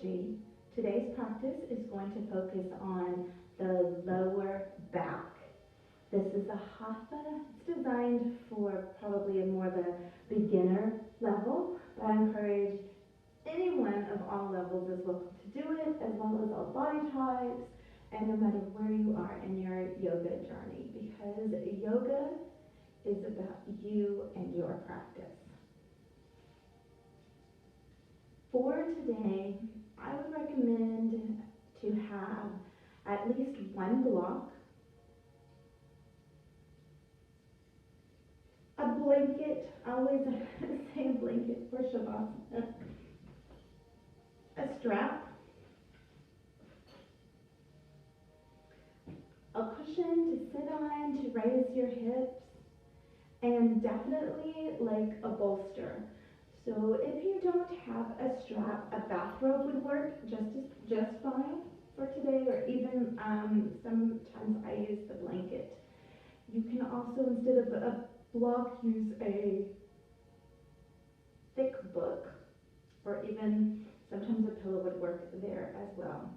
energy. Today's practice is going to focus on the lower back. This is a Hatha. It's designed for probably a more of a beginner level, but I encourage anyone of all levels is welcome to do it, as well as all body types, and no matter where you are in your yoga journey, because yoga is about you and your practice. For today, I would recommend to have at least one block, a blanket. I always say a blanket for Shavasana, a strap, a cushion to sit on to raise your hips, and definitely like a bolster. So if you don't have a strap, a bathrobe would work just fine for today, or even sometimes I use the blanket. You can also, instead of a block, use a thick book, or even sometimes a pillow would work there as well.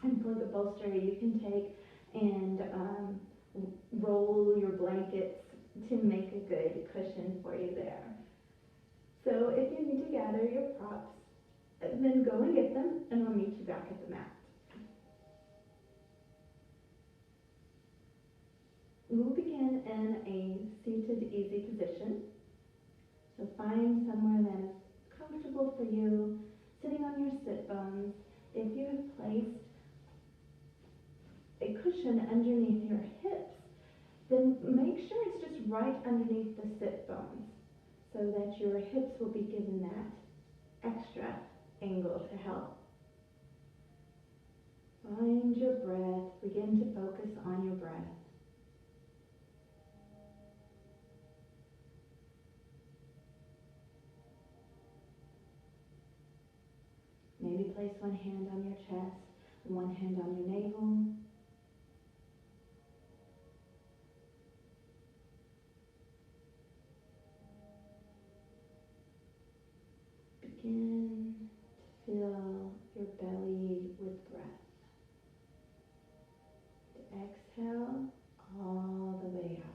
And for the bolster, you can take and roll your blankets to make a good cushion for you there. So if you need to gather your props, then go and get them, and I'll meet you back at the mat. We'll begin in a seated, easy position. So find somewhere that is comfortable for you, sitting on your sit bones. If you have placed a cushion underneath your hips, then make sure it's just right underneath the sit bones, so that your hips will be given that extra angle to help. Find your breath. Begin to focus on your breath. Maybe place one hand on your chest and one hand on your navel. Begin to fill your belly with breath. To exhale all the way out.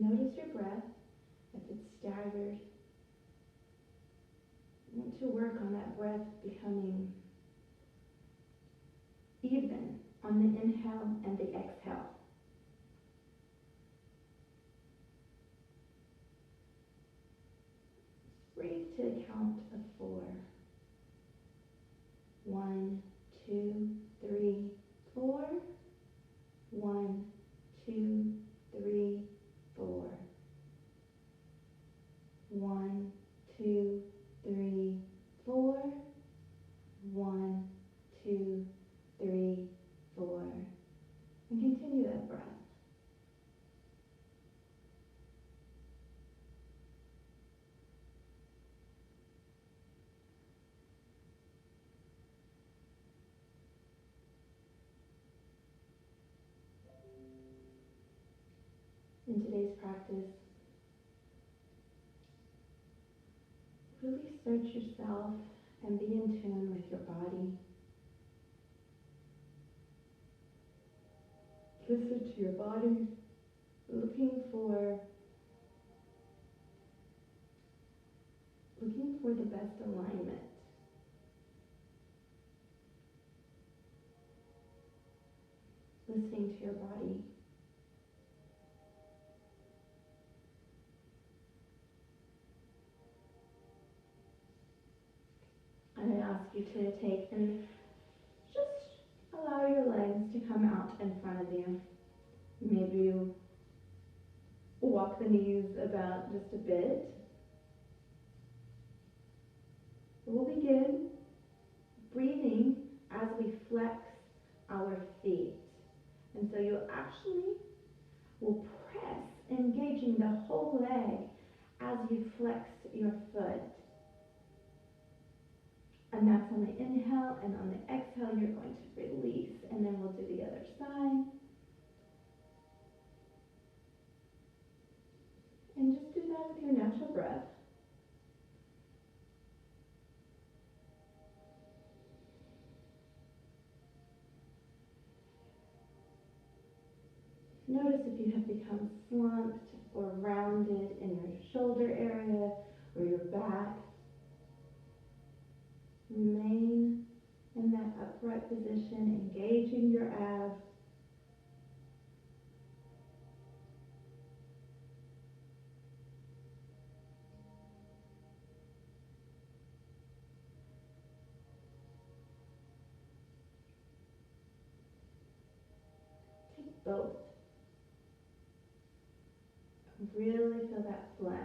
Notice your breath. If it's staggered, you want to work on that breath becoming even on the inhale and the exhale. Breathe to a count of 4. 1, 2, 3, 4. 1, 2, 3, 4. 1, 2, 3, 4. 1, 2, 3, 4. And continue that breath. In today's practice, really search yourself and be in tune with your body. Listen to your body, looking for the best alignment. Listening to your body. I ask you to take and just allow your legs to come out in front of you. Maybe you walk the knees about just a bit. We'll begin breathing as we flex our feet. And so you actually will press, engaging the whole leg as you flex your foot. And that's on the inhale, and on the exhale you're going to release, and then we'll do the other side. And just your natural breath. Notice if you have become slumped or rounded in your shoulder area or your back. Remain in that upright position, engaging your abs. Take both. Really feel that flex.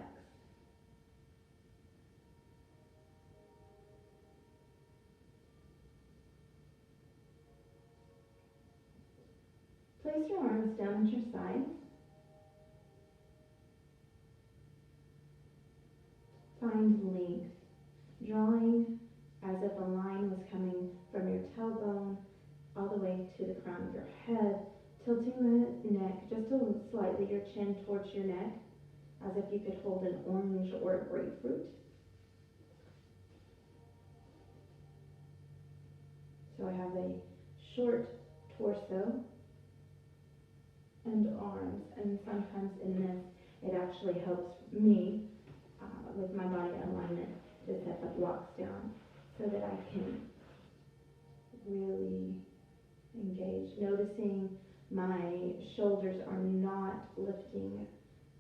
Place your arms down at your sides. Find length, drawing as if a line was coming from your tailbone all the way to the crown of your head, tilting the neck just a little slightly, your chin towards your neck, as if you could hold an orange or a grapefruit. So I have a short torso and arms, and sometimes in this it actually helps me with my body alignment to set the blocks down so that I can really engage. Noticing my shoulders are not lifting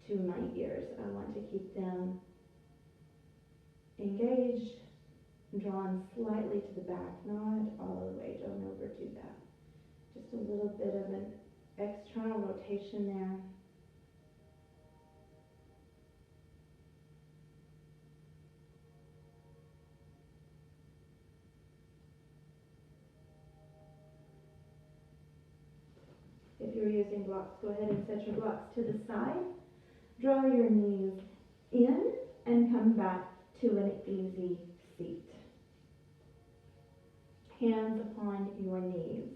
to my ears. I want to keep them engaged, drawn slightly to the back, not all the way, don't overdo that. Just a little bit of an external rotation there. If you're using blocks, go ahead and set your blocks to the side. Draw your knees in and come back to an easy seat. Hands upon your knees.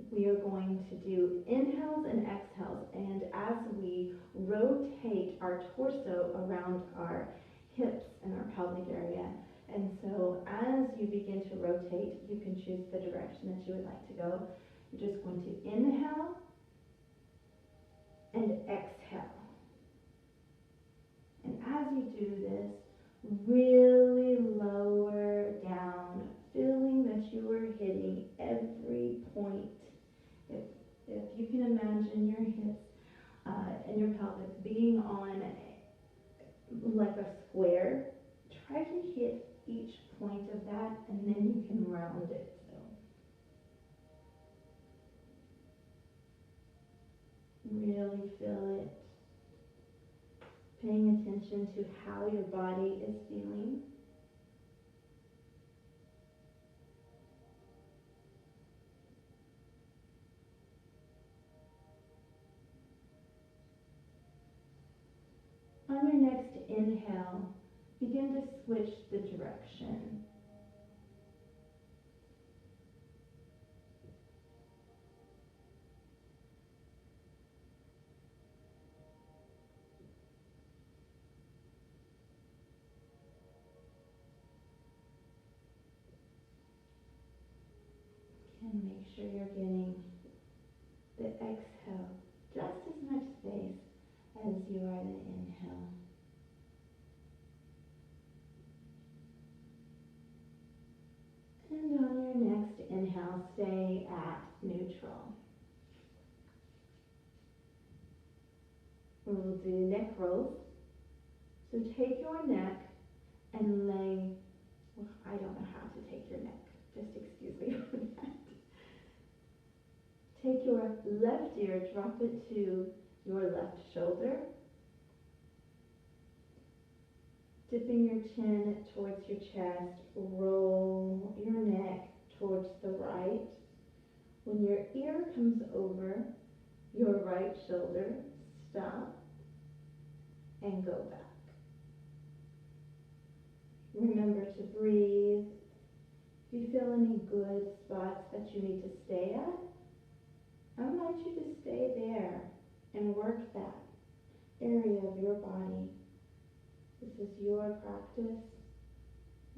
We are going to do inhales and exhales, and as we rotate our torso around our hips and our pelvic area, and so as you begin to rotate, you can choose the direction that you would like to go. You're just going to inhale and exhale. And as you do this, really lower down, feeling that you are hitting every point. If you can imagine your hips and your pelvis being on like a square, try to hit each point of that, and then you can round it. Really feel it. Paying attention to how your body is feeling. On your next inhale, begin to switch the direction. And make sure you're getting the exhale just as much space as you are the inhale. And on your next inhale, stay at neutral. We will do neck rolls. So take your neck and lay, well, I don't know how to take your neck, just excuse me for that. Take your left ear, drop it to your left shoulder. Dipping your chin towards your chest, roll your neck towards the right. When your ear comes over your right shoulder, stop and go back. Remember to breathe. If you feel any good spots that you need to stay at, I invite you to stay there and work that area of your body This is your practice,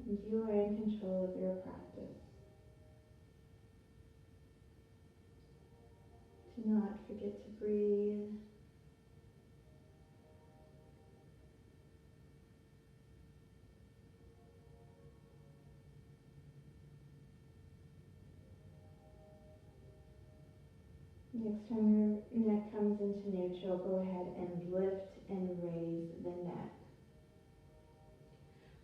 and you are in control of your practice. Do not forget to breathe. Next time your neck comes into neutral, go ahead and lift and raise the neck.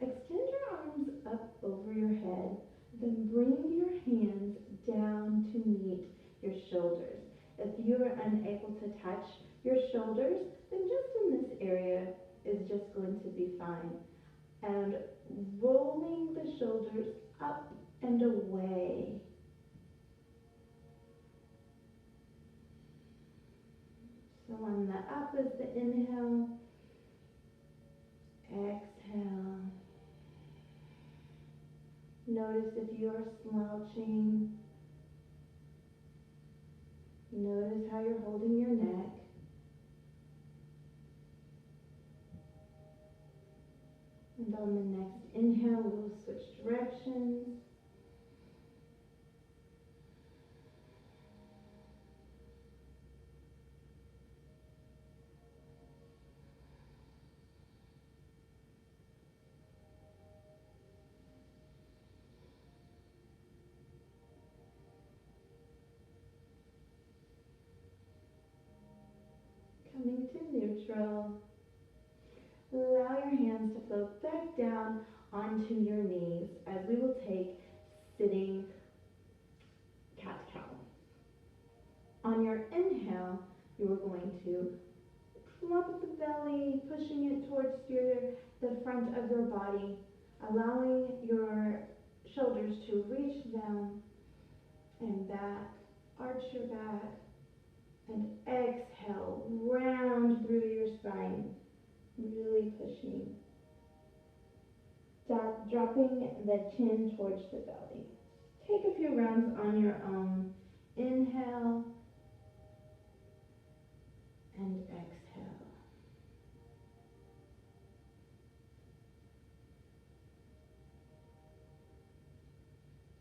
Extend your arms up over your head, then bring your hands down to meet your shoulders. If you are unable to touch your shoulders, then just in this area is just going to be fine. And rolling the shoulders up and away. So on the up is the inhale, exhale. Notice if you are slouching. Notice how you're holding your neck. And on the next inhale, we will switch directions. Coming to neutral. Allow your hands to float back down onto your knees as we will take sitting cat-cow. On your inhale, you are going to plump the belly, pushing it towards the front of your body, allowing your shoulders to reach down and back, arch your back, and exhale, round through your spine, really pushing. Dropping the chin towards the belly. Take a few rounds on your own. Inhale and exhale.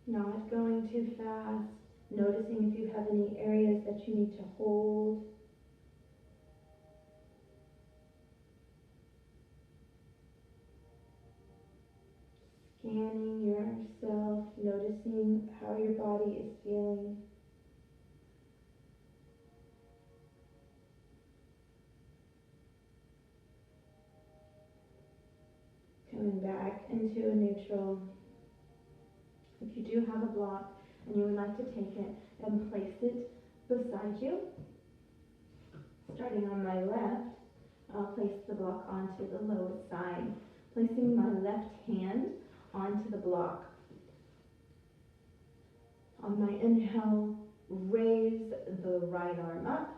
Not going too fast. Noticing if you have any areas that you need to hold. Scanning yourself, noticing how your body is feeling. Coming back into a neutral. If you do have a block and you would like to take it and place it beside you, starting on my left, I'll place the block onto the lowest side, placing my left hand onto the block. On my inhale, raise the right arm up,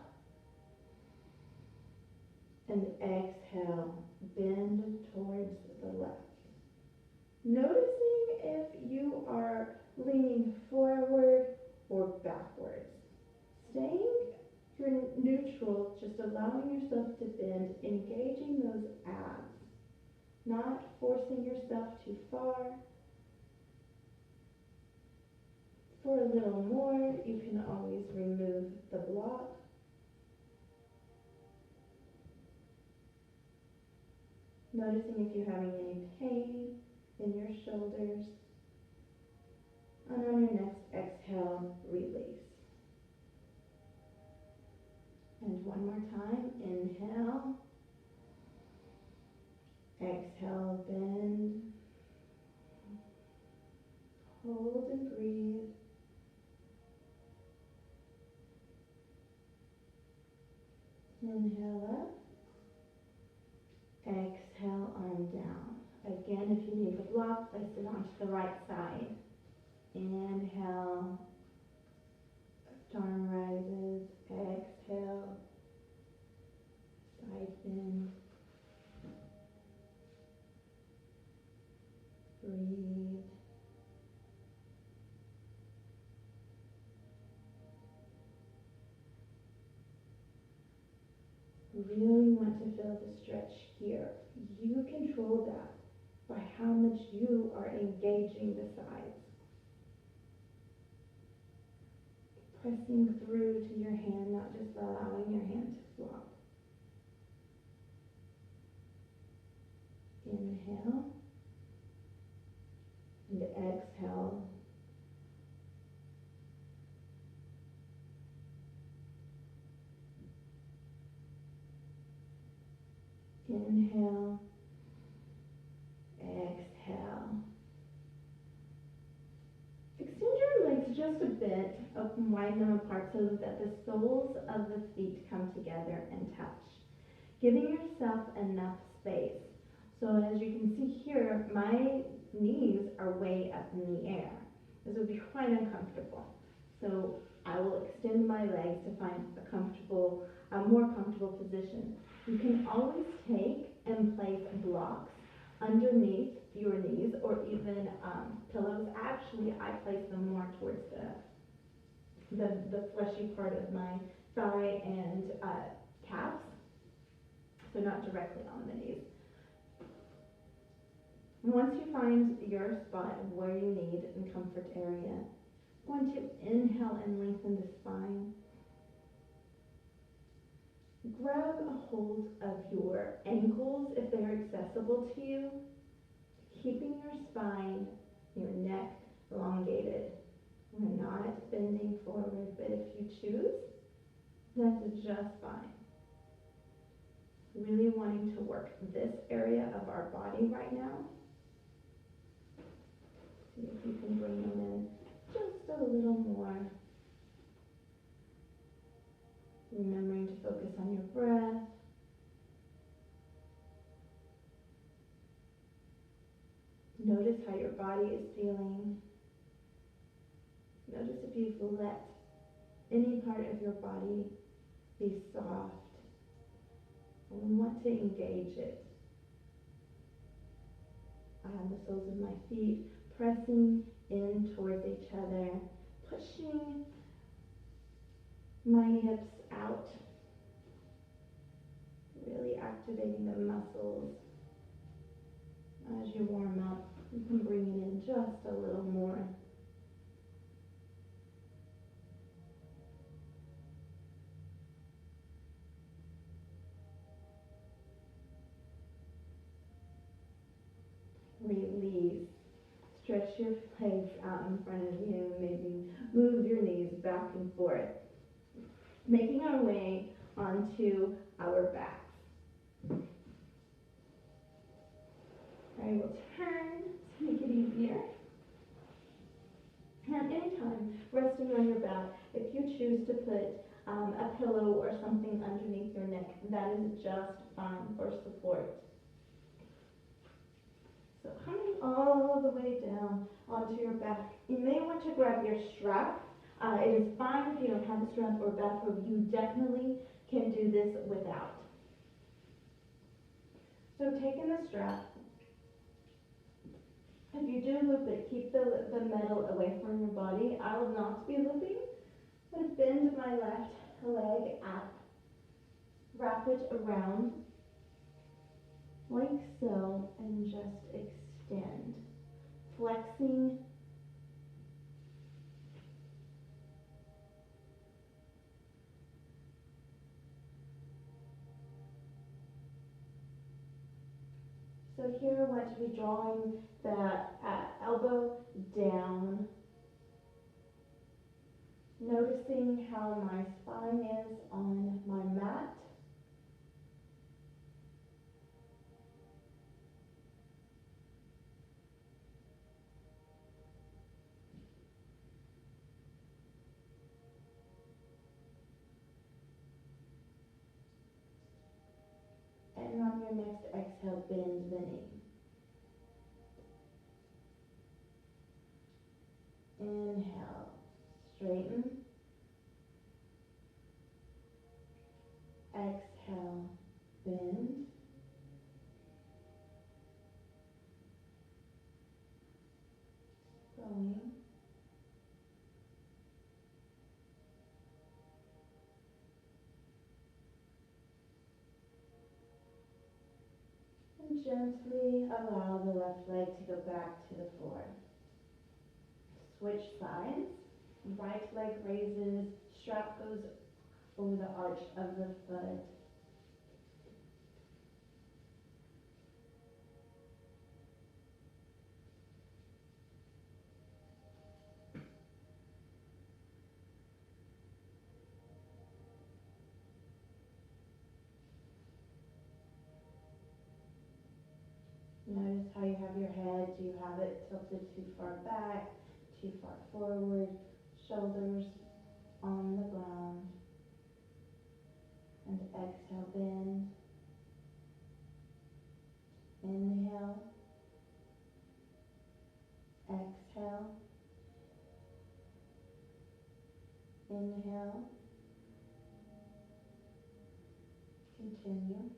and exhale, bend towards the left. Noticing if you are leaning forward or backwards. Staying neutral, just allowing yourself to bend, engaging those abs, not forcing yourself too far. For a little more, you can always remove the block. Noticing if you're having any pain in your shoulders. And on your next exhale, release. And one more time, inhale. Exhale, bend. Hold and breathe. Inhale up. Exhale, arm down. Again, if you need the block, place it onto the right side. Inhale, left arm rises. Exhale, side bend. Breathe. Really want to feel the stretch here. You control that by how much you are engaging the sides. Pressing through to your hand, not just allowing your hand to flop. Inhale and exhale. Inhale, exhale. Extend your legs just a bit, open, widen them apart so that the soles of the feet come together and touch, giving yourself enough space. So as you can see here, my knees are way up in the air. This would be quite uncomfortable. So I will extend my legs to find a more comfortable position. You can always take and place blocks underneath your knees or even pillows. Actually, I place them more towards the fleshy part of my thigh and calves, so not directly on the knees. Once you find your spot of where you need and comfort area, I'm going to inhale and lengthen the spine. Grab a hold of your ankles if they are accessible to you, keeping your spine, your neck elongated. We're not bending forward, but if you choose, that's just fine. Really wanting to work this area of our body right now. See if you can bring them in just a little more. Remembering to focus on your breath. Notice how your body is feeling. Notice if you've let any part of your body be soft. And we want to engage it. I have the soles of my feet pressing in towards each other, pushing my hips out, really activating the muscles. As you warm up, you can bring it in just a little more. Release. Stretch your legs out in front of you. Maybe move your knees back and forth. Making our way onto our backs. I will turn to make it easier. And anytime, resting on your back, if you choose to put a pillow or something underneath your neck, that is just fine for support. So coming all the way down onto your back, you may want to grab your strap. It is fine if you don't have a strap or bathrobe. You definitely can do this without. So taking the strap, if you do loop it, keep the metal away from your body. I will not be looping. I'm going to bend my left leg up, wrap it around like so, and just extend, flexing. So here I want to be drawing the elbow down, noticing how my spine is on my mat. And on your next exhale, bend the knee. Inhale, straighten. Exhale, bend. Going. And gently allow the left leg to go back to the floor. Switch sides. Right leg raises, strap goes over the arch of the foot. Notice how you have your head. Do you have it tilted too far back, too far forward? Shoulders on the ground. And exhale, bend. Inhale. Exhale. Inhale. Continue.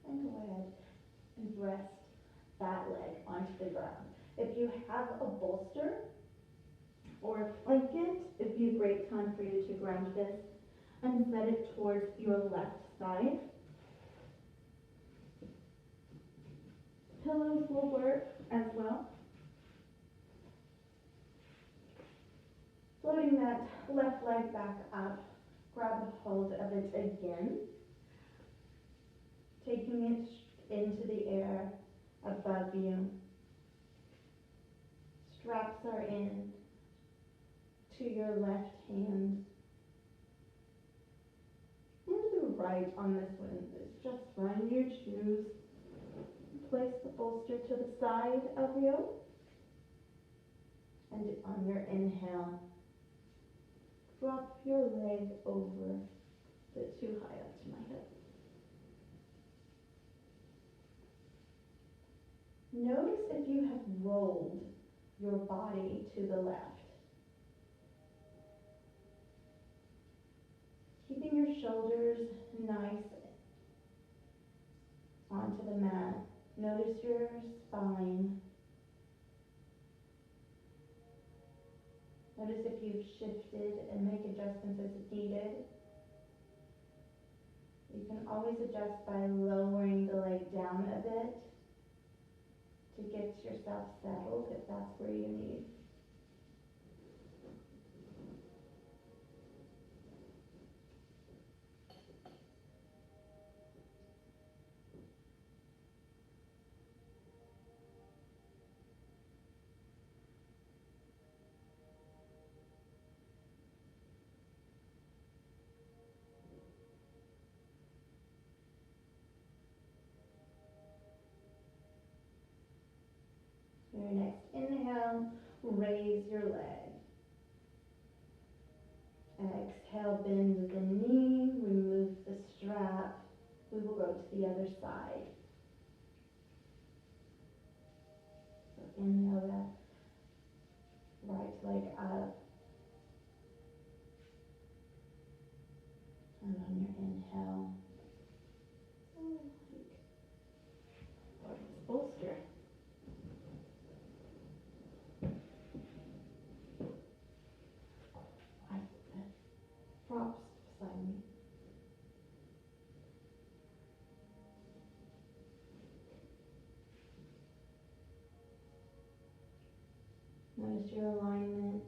And go ahead and rest that leg onto the ground. If you have a bolster or a blanket, it'd be a great time for you to ground this and set it towards your left side. Pillows will work as well. Floating that left leg back up, grab a hold of it again, taking it into the air above you. Straps are in to your left hand. And the right on this one is just fine. You choose. Place the bolster to the side of you. And on your inhale, drop your leg over, a bit too high up to my hip. Notice if you have rolled your body to the left. Keeping your shoulders nice onto the mat. Notice your spine. Notice if you've shifted and make adjustments as needed. You can always adjust by lowering the leg down a bit to get yourself settled if that's where you need. Your next inhale, raise your leg. Exhale, bend the knee, remove the strap. We will go to the other side. So inhale that right leg up. And on your inhale, bolster. Props beside me. Notice your alignment.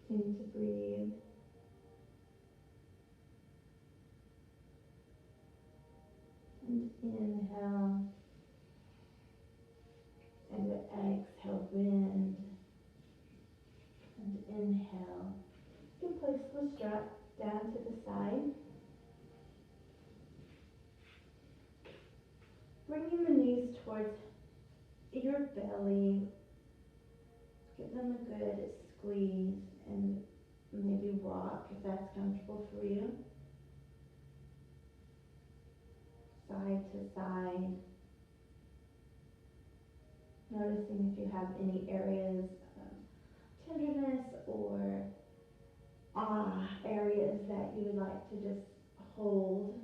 Continue to breathe. And inhale. And exhale, bend. And inhale. You can place the strap down to the side. Bringing the knees towards your belly. Give them a good squeeze and maybe rock if that's comfortable for you. Side to side. Noticing if you have any areas of tenderness or areas that you would like to just hold.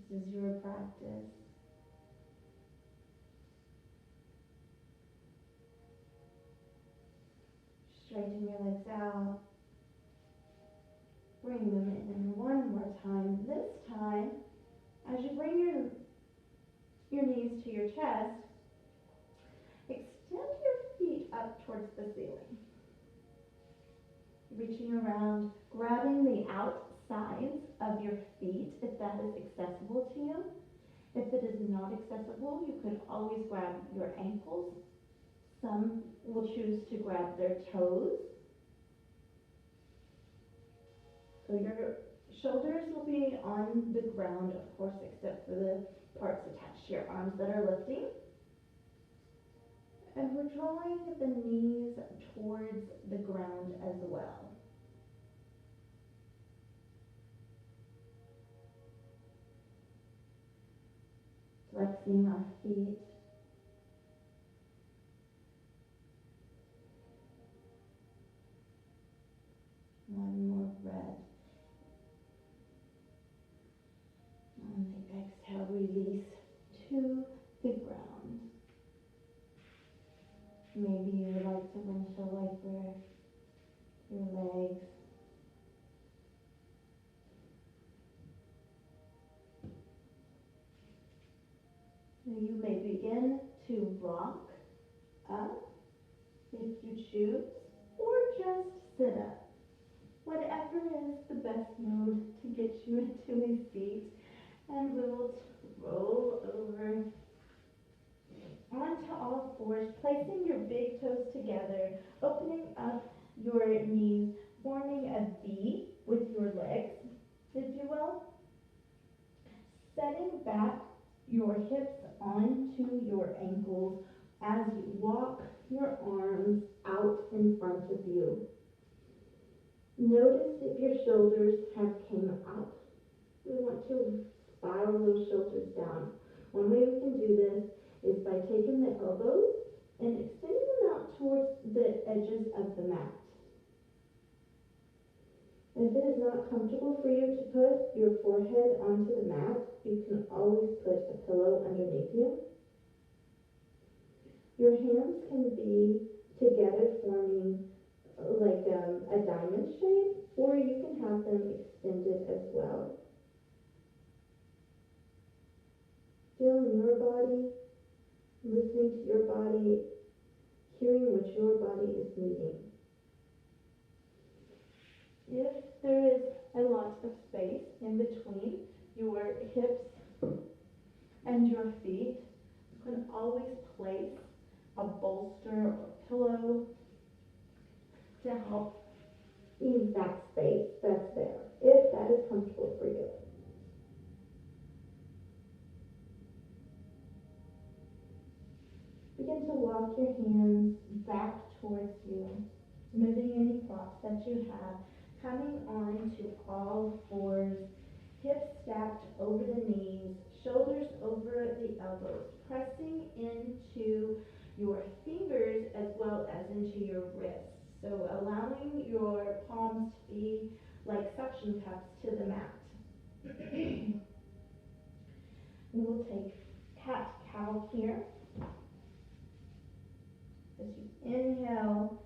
This is your practice. Straighten your legs out. Bring them in one more time. This time, as you bring your knees to your chest, extend your feet up towards the ceiling. Reaching around, grabbing the outsides of your feet if that is accessible to you. If it is not accessible, you could always grab your ankles. Some will choose to grab their toes. So your shoulders will be on the ground, of course, except for the parts attached to your arms that are lifting. And we're drawing the knees towards the ground as well. Flexing our feet. One more breath. On the exhale, release to the ground. Maybe you would like to windshield wiper your legs. You may begin to rock up if you choose, or just sit up. Whatever is the best mode to get you into a seat, and we will roll over onto all fours, placing your big toes together, opening up your knees, forming a V with your legs, if you will. Setting back your hips onto your ankles as you walk your arms out in front of you. Notice if your shoulders have came up. We want to spiral those shoulders down. One way we can do this is by taking the elbows and extending them out towards the edges of the mat. If it is not comfortable for you to put your forehead onto the mat, you can always put a pillow underneath you. Your hands can be together forming like a diamond shape, or you can have them extended as well. Feeling your body, listening to your body, hearing what your body is needing. If there is a lot of space in between your hips and your feet, you can always place a bolster or pillow to help ease that space that's there, if that is comfortable for you. Begin to walk your hands back towards you, moving any props that you have, coming on to all fours, hips stacked over the knees, shoulders over the elbows, pressing into your fingers as well as into your wrists. So allowing your palms to be like suction cups to the mat. We will take cat-cow here. As you inhale,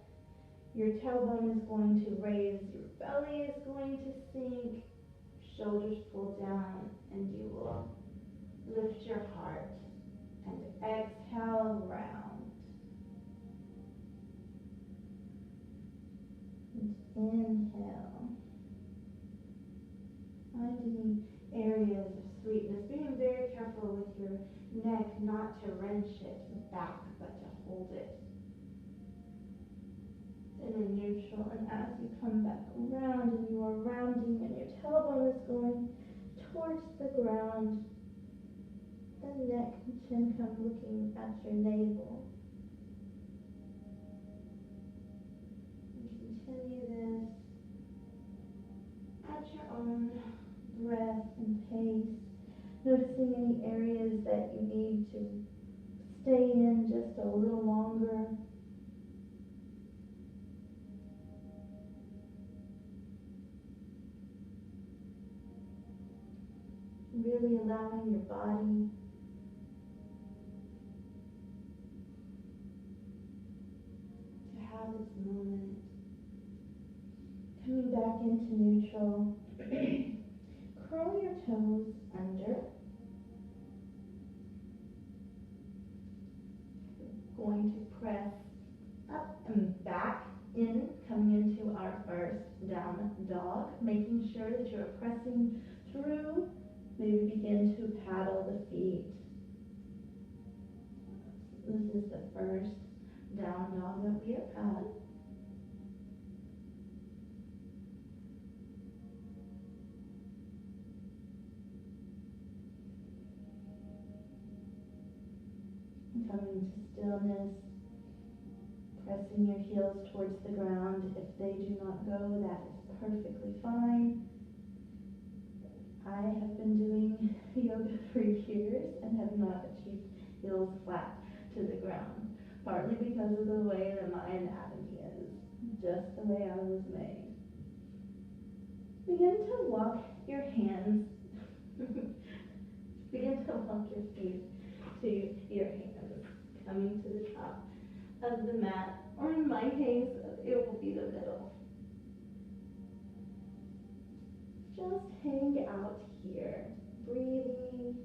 your tailbone is going to raise, your belly is going to sink, shoulders pull down, and you will lift your heart. And exhale, round. And inhale. Finding areas of sweetness, being very careful with your neck not to wrench it back, but to hold it in a neutral. And as you come back around and you are rounding and your tailbone is going towards the ground, the neck neck, chin come looking at your navel. And continue this at your own breath and pace, noticing any areas that you need to stay in just a little longer. Really allowing your body to have its moment. Coming back into neutral. Curl your toes under. Going to press up and back in, coming into our first down dog, making sure that you're pressing through. Maybe begin to paddle the feet. This is the first down dog that we have had. Coming to stillness, pressing your heels towards the ground. If they do not go, that is perfectly fine. I have been doing yoga for years and have not achieved heels flat to the ground, partly because of the way that my anatomy is, just the way I was made. Begin to walk your hands, begin to walk your feet to your hands, coming to the top of the mat, or in my case, it will be the middle. Just hang out here, breathing.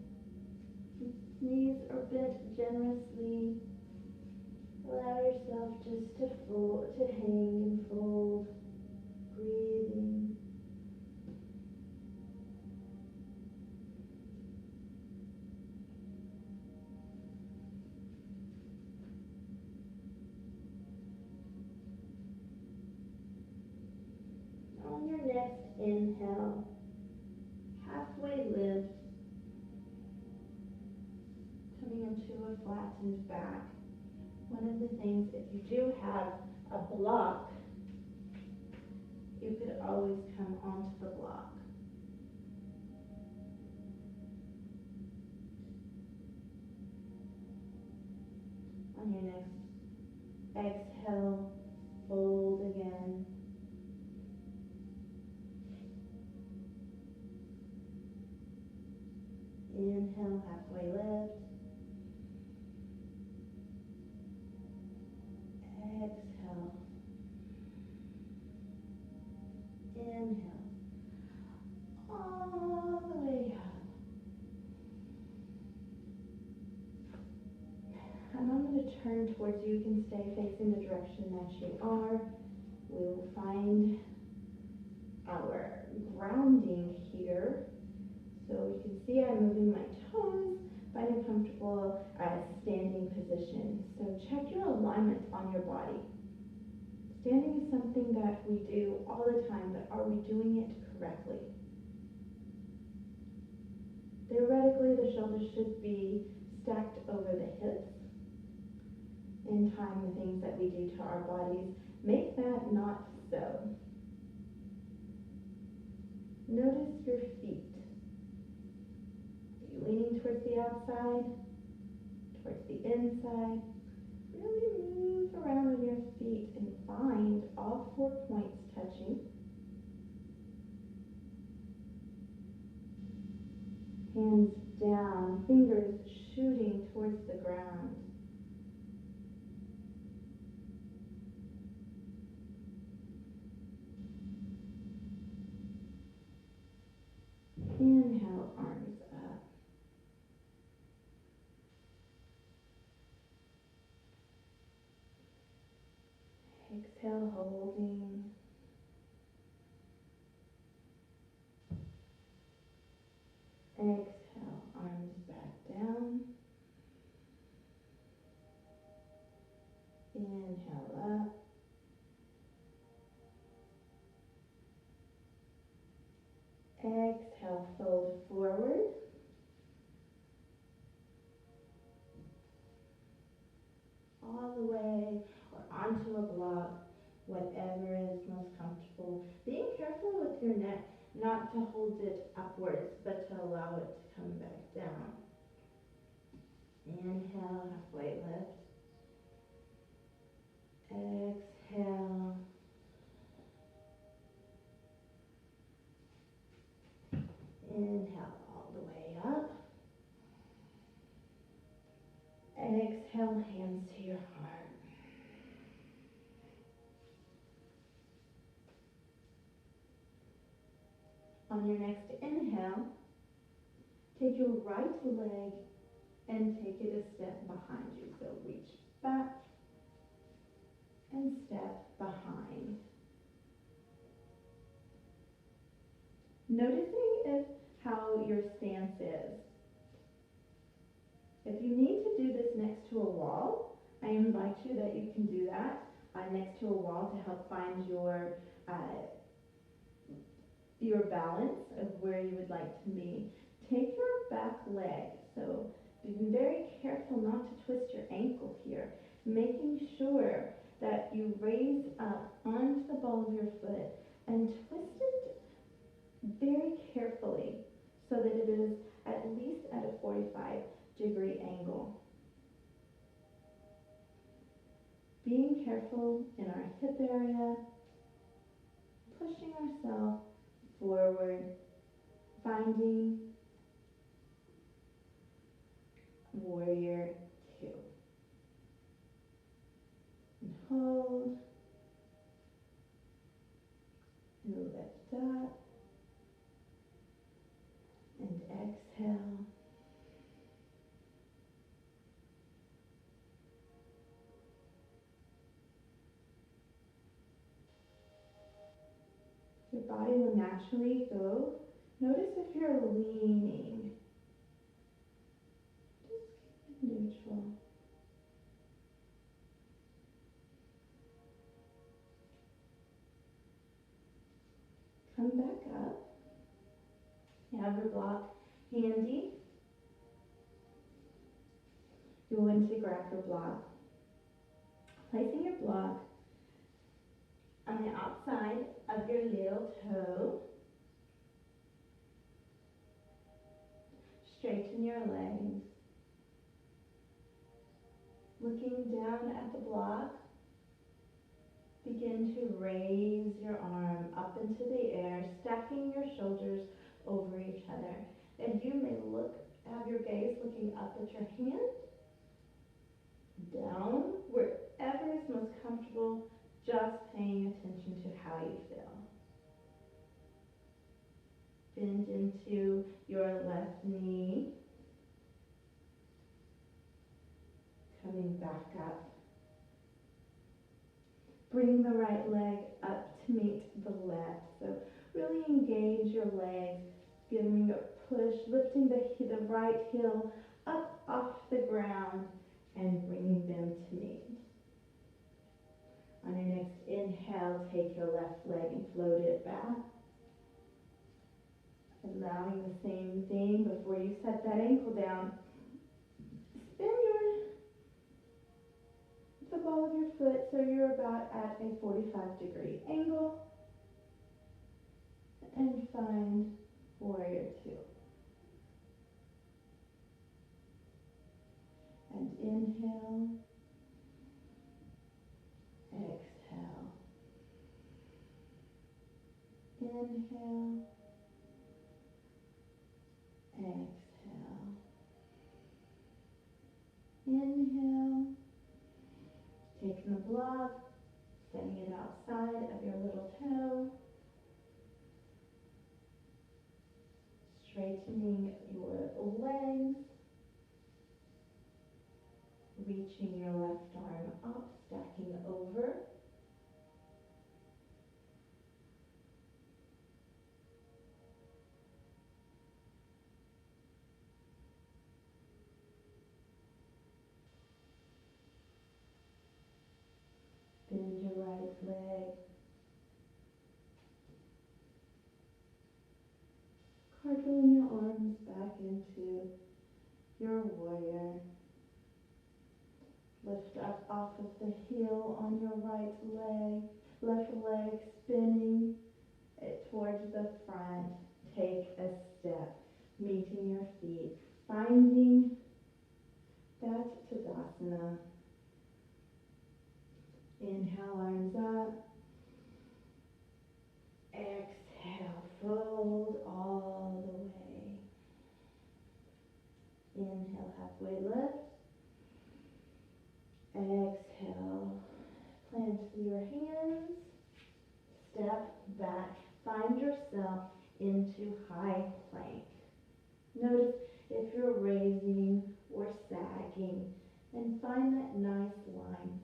Knees are bent generously. Allow yourself just to fold, to hang and fold, breathing. On your next inhale, halfway lift, coming into a flattened back. One of the things, if you do have a block, you could always come onto the block. On your next exhale, fold again. Inhale, halfway lift. Exhale. Inhale. All the way up. And I'm going to turn towards you. You can stay facing the direction that you are. We'll find our grounding here. So you can see I'm moving my toes, find a comfortable standing position. So check your alignment on your body. Standing is something that we do all the time, but are we doing it correctly? Theoretically, the shoulders should be stacked over the hips. In time, the things that we do to our bodies make that not so. Notice your feet. Are you leaning towards the outside, towards the inside? Really move around on your feet and find all 4 points touching. Hands down, fingers shooting towards the ground. Inhale, arms up. Exhale, holding. Exhale, arms back down. Inhale up. Exhale, fold forward. all the way or onto a block, whatever is most comfortable. Being careful with your neck, not to hold it upwards, but to allow it to come back down. Inhale, halfway lift. Exhale. Inhale all the way up. Exhale, hands to your heart. On your next inhale, take your right leg and take it a step behind you. So reach back and step behind. Noticing how your stance is. If you need to do this next to a wall, I invite you that you can do that next to a wall to help find your balance of where you would like to be. Take your back leg, so be very careful not to twist your ankle here, making sure that you raise up onto the ball of your foot and twist it very carefully so that it is at least at a 45-degree angle. Being careful in our hip area, pushing ourselves forward, finding warrior 2. And hold, and lift up, and exhale. Your body will naturally go. Notice if you're leaning. Just keep it neutral. Come back up. You have your block handy. You're going to grab your block. Placing your block on the outside of your little toe. Straighten your legs. Looking down at the block, begin to raise your arm up into the air, stacking your shoulders over each other. And you may have your gaze looking up at your hand, down, wherever is most comfortable, just paying attention to how you feel. Bend into your left knee, coming back up. Bring the right leg up to meet the left. So really engage your legs, giving a push, lifting the right heel up off the ground and bringing them to meet. On your next inhale, take your left leg and float it back. Allowing the same thing before you set that ankle down. Spin the ball of your foot so you're about at a 45-degree angle. And find warrior 2. And inhale, exhale. Inhale, exhale. Inhale, taking the block, setting it outside of your little toe. Straightening your legs, reaching your left arm up, stacking over. Bend your right leg. Cartwheeling your arms back into your warrior. Lift up off of the heel on your right leg, left leg spinning it towards the front. Take a step, meeting your feet, finding that Tadasana. Inhale, arms up. Exhale, fold all the way. Inhale, halfway lift. Exhale, plant your hands. Step back. Find yourself into high plank. Notice if you're raising or sagging, and find that nice line.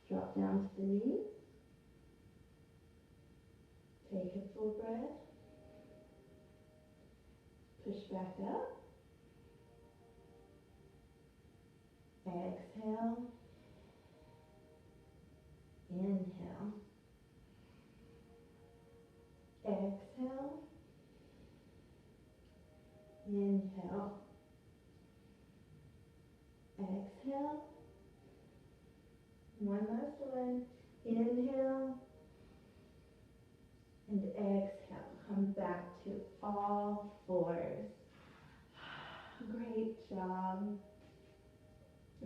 Drop down to the knees. Take a full breath. Push back up. Exhale. Inhale. Exhale. Inhale. Exhale. One last one. Inhale. And exhale. Come back to all fours. Great job.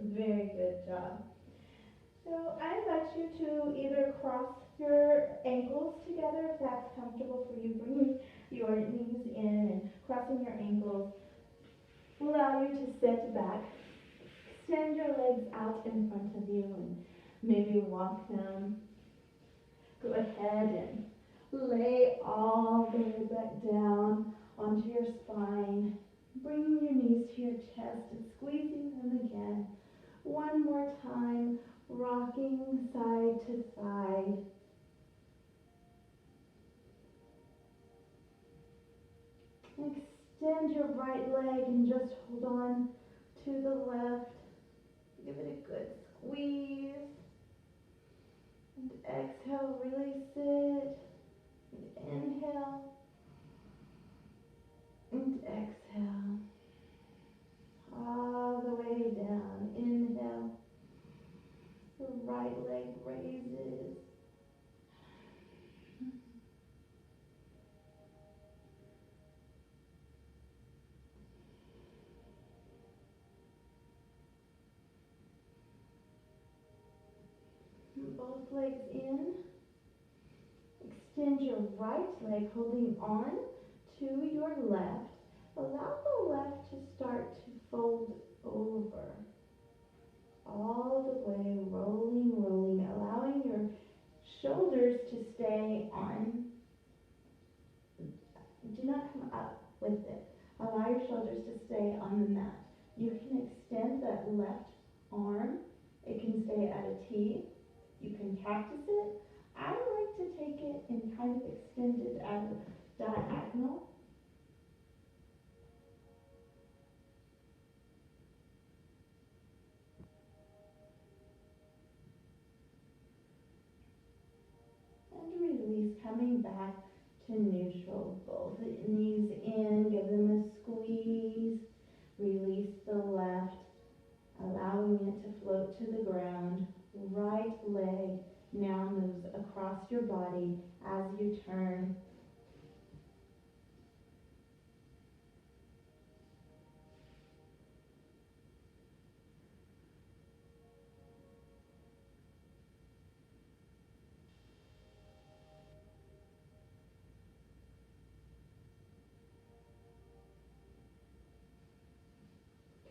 Very good job. So I invite you to either cross your ankles together if that's comfortable for you. Bringing your knees in and crossing your ankles will allow you to sit back. Extend your legs out in front of you and maybe walk them. Go ahead and lay all the way back down onto your spine. Bringing your knees to your chest and squeezing them again. One more time, rocking side to side. Extend your right leg and just hold on to the left. Give it a good squeeze. And exhale, release it. And inhale. And exhale. All the way down. Inhale. The right leg raises. Both legs in. Extend your right leg, holding on to your left. Allow the left to start to fold over. All the way, rolling, rolling, allowing your shoulders to stay on. Do not come up with it. Allow your shoulders to stay on the mat. You can extend that left arm. It can stay at a T. You can cactus it. I like to take it and kind of extend it as a diagonal. And release, coming back to neutral. Both knees in, give them a squeeze. Release the left, allowing it to float to the ground. Right leg now moves across your body as you turn.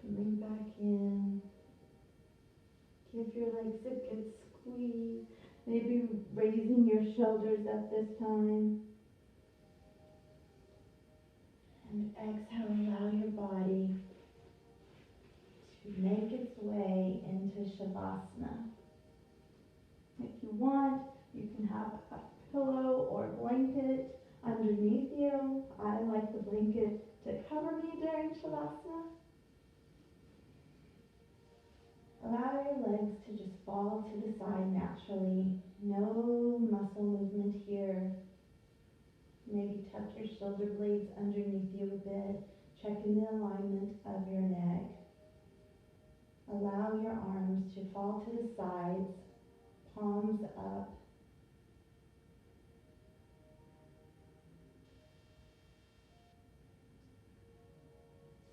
Coming back in. Give your legs a good squeeze. Maybe raising your shoulders at this time. And exhale, allow your body to make its way into Shavasana. If you want, you can have a pillow or blanket underneath you. I like the blanket to cover me during Shavasana. Allow your legs to just fall to the side naturally. No muscle movement here. Maybe tuck your shoulder blades underneath you a bit. checking the alignment of your neck. Allow your arms to fall to the sides, palms up.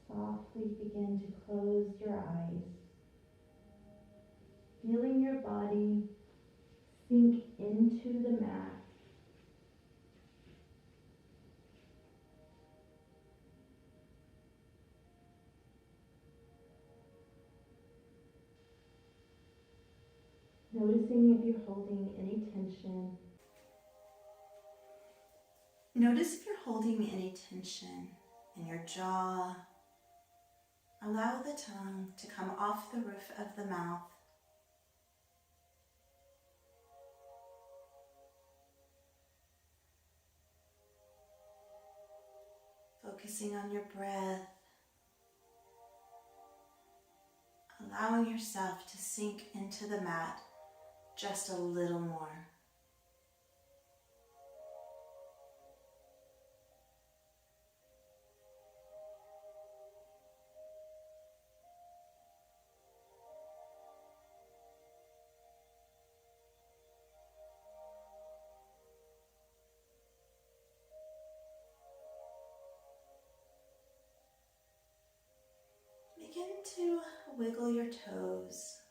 Softly begin to close your eyes. Feeling your body sink into the mat. Noticing if you're holding any tension. Notice if you're holding any tension in your jaw. Allow the tongue to come off the roof of the mouth. Focusing on your breath. Allowing yourself to sink into the mat just a little more. Begin to wiggle your toes.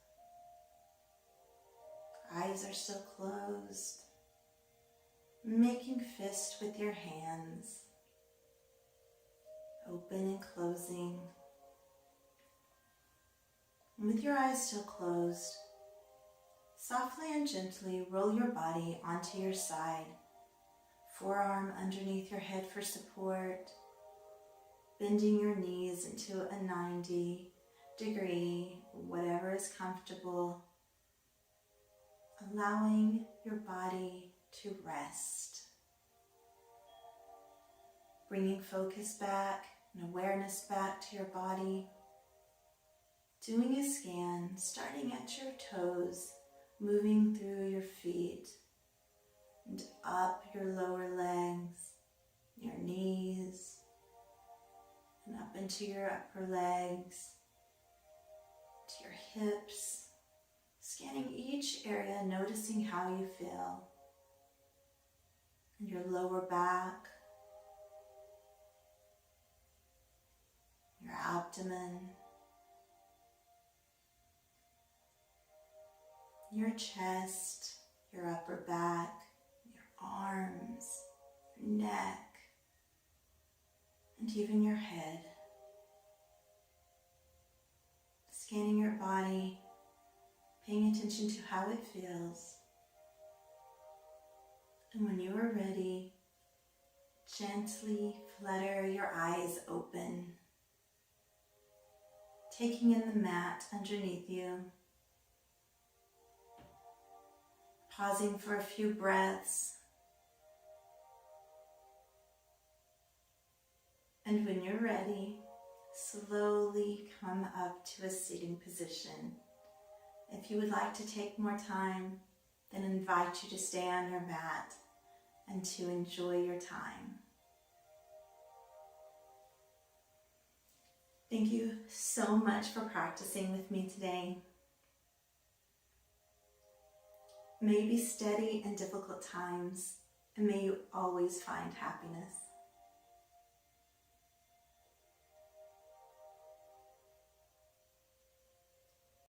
Eyes are still closed. Making fist with your hands. Open and closing. And with your eyes still closed, softly and gently roll your body onto your side. Forearm underneath your head for support. Bending your knees into a 90-degree, whatever is comfortable. Allowing your body to rest. Bringing focus back and awareness back to your body. Doing a scan, starting at your toes, moving through your feet and up your lower legs, your knees, and up into your upper legs, to your hips, scanning each area, noticing how you feel, and your lower back, your abdomen, your chest, your upper back, your arms, your neck, and even your head. Scanning your body, paying attention to how it feels. And when you are ready, gently flutter your eyes open, taking in the mat underneath you. Pausing for a few breaths. And when you're ready, slowly come up to a sitting position. If you would like to take more time, then I invite you to stay on your mat and to enjoy your time. Thank you so much for practicing with me today. May you be steady in difficult times, and may you always find happiness.